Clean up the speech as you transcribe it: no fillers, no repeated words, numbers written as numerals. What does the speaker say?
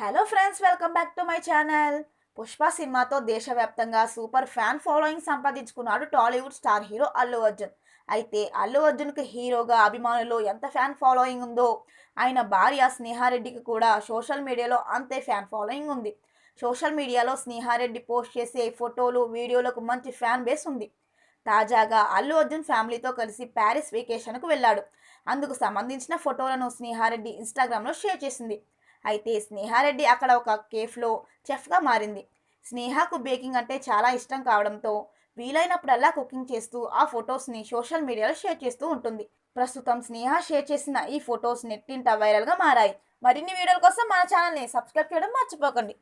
Hello friends, welcome back to my channel. Pushpa సినిమాతో దేశవ్యాప్తంగా super fan following సంపాదించుకున్నాడు Tollywood star hero Allu Arjun. అయితే అల్లు అర్జున్కి హీరోగా అభిమానులు ఎంత ఫ్యాన్ ఫాలోయింగ్ ఉందో ఆయన భార్య స్నేహారెడ్డికి కూడా సోషల్ మీడియాలో అంతే ఫ్యాన్ ఫాలోయింగ్ ఉంది. సోషల్ మీడియాలో స్నేహారెడ్డి పోస్ట్ చేసే ఫోటోలు, వీడియోలకు మంచి ఫ్యాన్ బేస్ ఉంది. తాజాగా అల్లు అర్జున్ ఫ్యామిలీతో కలిసి ప్యారిస్ వెకేషన్కు వెళ్ళాడు. అందుకు సంబంధించిన ఫోటోలను స్నేహారెడ్డి ఇన్స్టాగ్రామ్లో షేర్ చేసింది. అయితే స్నేహారెడ్డి అక్కడ ఒక కేఫ్లో చెఫ్గా మారింది. స్నేహకు బేకింగ్ అంటే చాలా ఇష్టం కావడంతో వీలైనప్పుడల్లా కుకింగ్ చేస్తూ ఆ ఫొటోస్ని సోషల్ మీడియాలో షేర్ చేస్తూ ఉంటుంది. ప్రస్తుతం స్నేహ షేర్ చేసిన ఈ ఫొటోస్ నెట్టింట వైరల్గా మారాయి. మరిన్ని వీడియోల కోసం మన ఛానల్ని సబ్స్క్రైబ్ చేయడం మర్చిపోకండి.